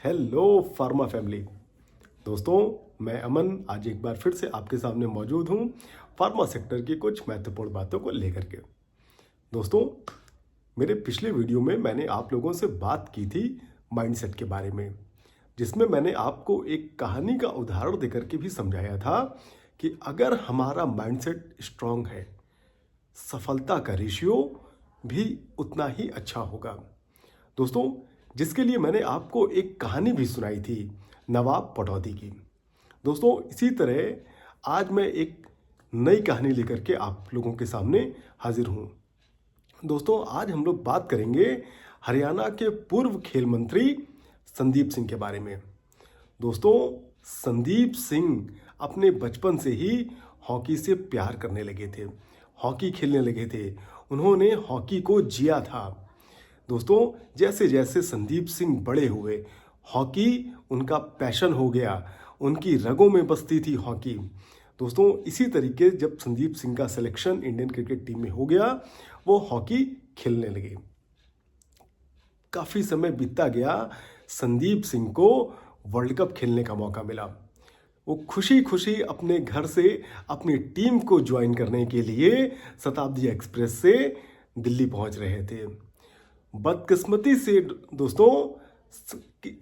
Hello pharma family. दोस्तों, मैं अमन आज एक बार फिर से आपके सामने मौजूद हूँ फार्मा सेक्टर की कुछ महत्वपूर्ण बातों को लेकर के। दोस्तों, मेरे पिछले वीडियो में मैंने आप लोगों से बात की थी माइंडसेट के बारे में, जिसमें मैंने आपको एक कहानी का उदाहरण देकर के भी समझाया था कि अगर हमारा माइंडसेट स्ट्रांग है, सफलता का रेशियो भी उतना ही अच्छा होगा। दोस्तों, जिसके लिए मैंने आपको एक कहानी भी सुनाई थी नवाब पटौदी की। दोस्तों, इसी तरह आज मैं एक नई कहानी लेकर के आप लोगों के सामने हाजिर हूँ। दोस्तों, आज हम लोग बात करेंगे हरियाणा के पूर्व खेल मंत्री संदीप सिंह के बारे में। दोस्तों, संदीप सिंह अपने बचपन से ही हॉकी से प्यार करने लगे थे, हॉकी खेलने लगे थे। उन्होंने हॉकी को जिया था। दोस्तों, जैसे जैसे संदीप सिंह बड़े हुए, हॉकी उनका पैशन हो गया, उनकी रगों में बसती थी हॉकी। दोस्तों, इसी तरीके जब संदीप सिंह का सिलेक्शन इंडियन क्रिकेट टीम में हो गया, वो हॉकी खेलने लगे। काफ़ी समय बीतता गया, संदीप सिंह को वर्ल्ड कप खेलने का मौका मिला। वो खुशी खुशी अपने घर से अपनी टीम को ज्वाइन करने के लिए शताब्दी एक्सप्रेस से दिल्ली पहुंच रहे थे। बदकिस्मती से दोस्तों,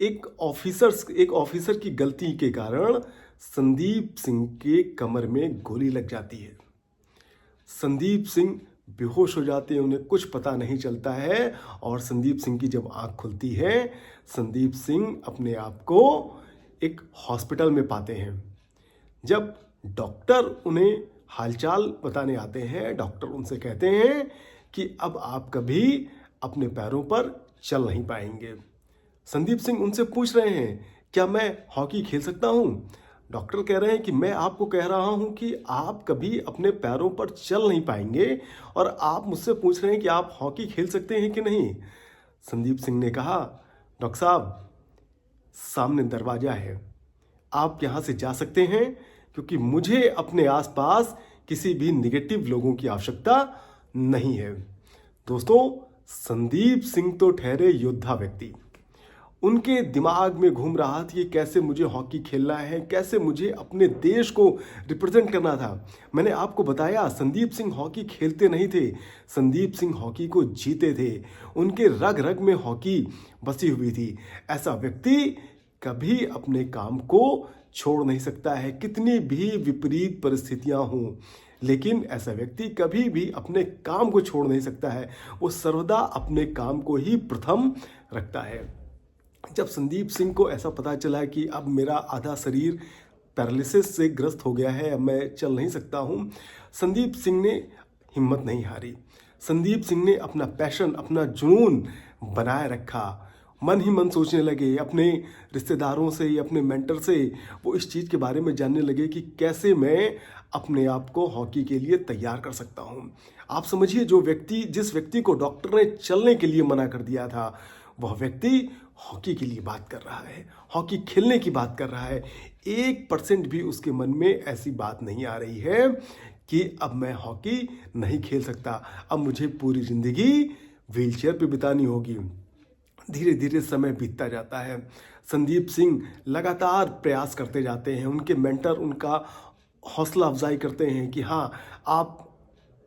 एक ऑफिसर की गलती के कारण संदीप सिंह के कमर में गोली लग जाती है। संदीप सिंह बेहोश हो जाते हैं, उन्हें कुछ पता नहीं चलता है। और संदीप सिंह की जब आंख खुलती है, संदीप सिंह अपने आप को एक हॉस्पिटल में पाते हैं। जब डॉक्टर उन्हें हालचाल बताने आते हैं, डॉक्टर उनसे कहते हैं कि अब आप कभी अपने पैरों पर चल नहीं पाएंगे। संदीप सिंह उनसे पूछ रहे हैं, क्या मैं हॉकी खेल सकता हूँ? डॉक्टर कह रहे हैं कि मैं आपको कह रहा हूँ कि आप कभी अपने पैरों पर चल नहीं पाएंगे और आप मुझसे पूछ रहे हैं कि आप हॉकी खेल सकते हैं कि नहीं। संदीप सिंह ने कहा, डॉक्टर साहब, सामने दरवाजा है, आप यहाँ से जा सकते हैं, क्योंकि मुझे अपने आसपास किसी भी निगेटिव लोगों की आवश्यकता नहीं है। दोस्तों, संदीप सिंह तो ठहरे योद्धा व्यक्ति। उनके दिमाग में घूम रहा था कि कैसे मुझे हॉकी खेलना है, कैसे मुझे अपने देश को रिप्रेजेंट करना था। मैंने आपको बताया, संदीप सिंह हॉकी खेलते नहीं थे, संदीप सिंह हॉकी को जीते थे। उनके रग रग में हॉकी बसी हुई थी। ऐसा व्यक्ति कभी अपने काम को छोड़ नहीं सकता है, कितनी भी विपरीत परिस्थितियां हों, लेकिन ऐसा व्यक्ति कभी भी अपने काम को छोड़ नहीं सकता है। वो सर्वदा अपने काम को ही प्रथम रखता है। जब संदीप सिंह को ऐसा पता चला कि अब मेरा आधा शरीर पैरालिसिस से ग्रस्त हो गया है, अब मैं चल नहीं सकता हूँ, संदीप सिंह ने हिम्मत नहीं हारी। संदीप सिंह ने अपना पैशन, अपना जुनून बनाए रखा। मन ही मन सोचने लगे, अपने रिश्तेदारों से, अपने मेंटर से वो इस चीज़ के बारे में जानने लगे कि कैसे मैं अपने आप को हॉकी के लिए तैयार कर सकता हूँ। आप समझिए, जिस व्यक्ति को डॉक्टर ने चलने के लिए मना कर दिया था, वह व्यक्ति हॉकी के लिए बात कर रहा है, हॉकी खेलने की बात कर रहा है। 1% भी उसके मन में ऐसी बात नहीं आ रही है कि अब मैं हॉकी नहीं खेल सकता, अब मुझे पूरी जिंदगी व्हीलचेयर पे बितानी होगी। धीरे धीरे समय बीतता जाता है। संदीप सिंह लगातार प्रयास करते जाते हैं। उनके मेंटर उनका हौसला अफजाई करते हैं कि हाँ, आप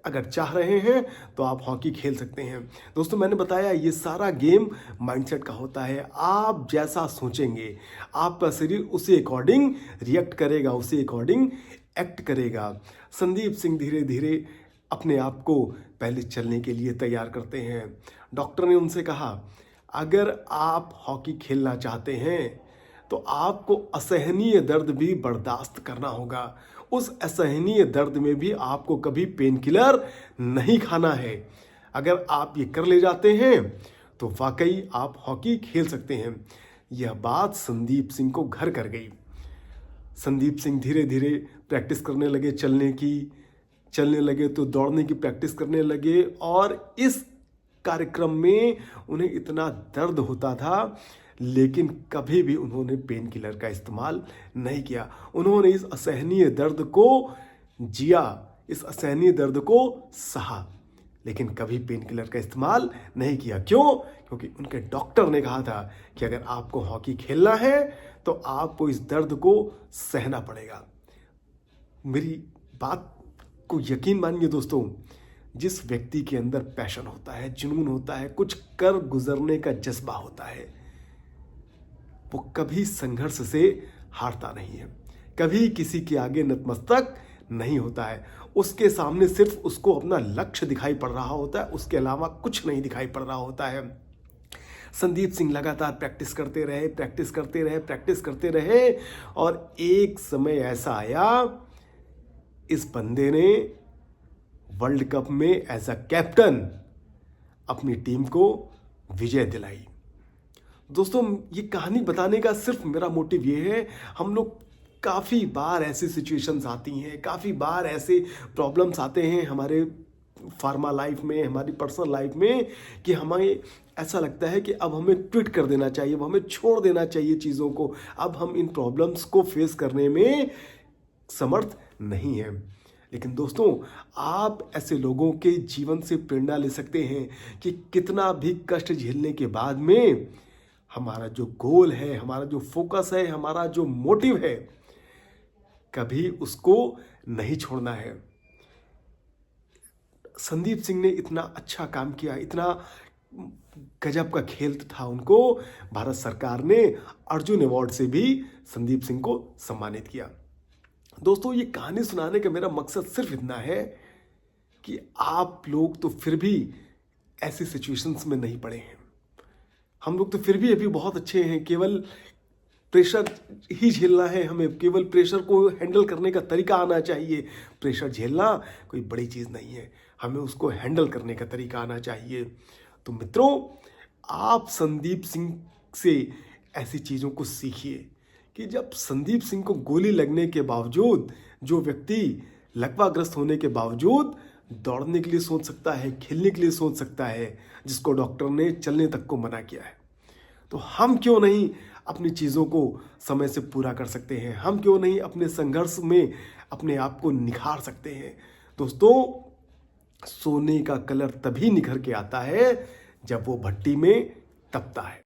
अगर चाह रहे हैं तो आप हॉकी खेल सकते हैं। दोस्तों, मैंने बताया, ये सारा गेम माइंडसेट का होता है। आप जैसा सोचेंगे, आपका शरीर उसी अकॉर्डिंग रिएक्ट करेगा, उसी अकॉर्डिंग एक्ट करेगा। संदीप सिंह धीरे धीरे अपने आप को पहले चलने के लिए तैयार करते हैं। डॉक्टर ने उनसे कहा, अगर आप हॉकी खेलना चाहते हैं तो आपको असहनीय दर्द भी बर्दाश्त करना होगा। उस असहनीय दर्द में भी आपको कभी पेन किलर नहीं खाना है। अगर आप ये कर ले जाते हैं तो वाकई आप हॉकी खेल सकते हैं। यह बात संदीप सिंह को घर कर गई। संदीप सिंह धीरे धीरे प्रैक्टिस करने लगे, चलने लगे तो दौड़ने की प्रैक्टिस करने लगे। और इस कार्यक्रम में उन्हें इतना दर्द होता था, लेकिन कभी भी उन्होंने पेन किलर का इस्तेमाल नहीं किया। उन्होंने इस असहनीय दर्द को जिया, इस असहनीय दर्द को सहा। लेकिन कभी पेन किलर का इस्तेमाल नहीं किया। क्यों? क्योंकि उनके डॉक्टर ने कहा था कि अगर आपको हॉकी खेलना है तो आपको इस दर्द को सहना पड़ेगा। मेरी बात को यकीन मानिए दोस्तों, जिस व्यक्ति के अंदर पैशन होता है, जुनून होता है, कुछ कर गुजरने का जज्बा होता है, वो कभी संघर्ष से हारता नहीं है, कभी किसी के आगे नतमस्तक नहीं होता है। उसके सामने सिर्फ उसको अपना लक्ष्य दिखाई पड़ रहा होता है, उसके अलावा कुछ नहीं दिखाई पड़ रहा होता है। संदीप सिंह लगातार प्रैक्टिस करते रहे, प्रैक्टिस करते रहे, प्रैक्टिस करते रहे, और एक समय ऐसा आया, इस बंदे ने वर्ल्ड कप में एज अ कैप्टन अपनी टीम को विजय दिलाई। दोस्तों, ये कहानी बताने का सिर्फ मेरा मोटिव ये है, हम लोग काफ़ी बार ऐसी सिचुएशंस आती हैं, काफ़ी बार ऐसे प्रॉब्लम्स आते हैं हमारे फार्मा लाइफ में, हमारी पर्सनल लाइफ में, कि हमें ऐसा लगता है कि अब हमें क्विट कर देना चाहिए, अब हमें छोड़ देना चाहिए चीज़ों को, अब हम इन प्रॉब्लम्स को फेस करने में समर्थ नहीं हैं। लेकिन दोस्तों, आप ऐसे लोगों के जीवन से प्रेरणा ले सकते हैं कि कितना भी कष्ट झेलने के बाद में हमारा जो गोल है, हमारा जो फोकस है, हमारा जो मोटिव है, कभी उसको नहीं छोड़ना है। संदीप सिंह ने इतना अच्छा काम किया, इतना गजब का खेल था उनको, भारत सरकार ने अर्जुन अवार्ड से भी संदीप सिंह को सम्मानित किया। दोस्तों, ये कहानी सुनाने का मेरा मकसद सिर्फ इतना है कि आप लोग तो फिर भी ऐसी सिचुएशंस में नहीं पड़े हैं। हम लोग तो फिर भी अभी बहुत अच्छे हैं, केवल प्रेशर ही झेलना है हमें, केवल प्रेशर को हैंडल करने का तरीका आना चाहिए। प्रेशर झेलना कोई बड़ी चीज़ नहीं है, हमें उसको हैंडल करने का तरीका आना चाहिए। तो मित्रों, आप संदीप सिंह से ऐसी चीज़ों को सीखिए कि जब संदीप सिंह को गोली लगने के बावजूद, जो व्यक्ति लकवाग्रस्त होने के बावजूद दौड़ने के लिए सोच सकता है, खेलने के लिए सोच सकता है, जिसको डॉक्टर ने चलने तक को मना किया है, तो हम क्यों नहीं अपनी चीज़ों को समय से पूरा कर सकते हैं? हम क्यों नहीं अपने संघर्ष में अपने आप को निखार सकते हैं? दोस्तों, सोने का कलर तभी निखर के आता है जब वो भट्टी में तपता है।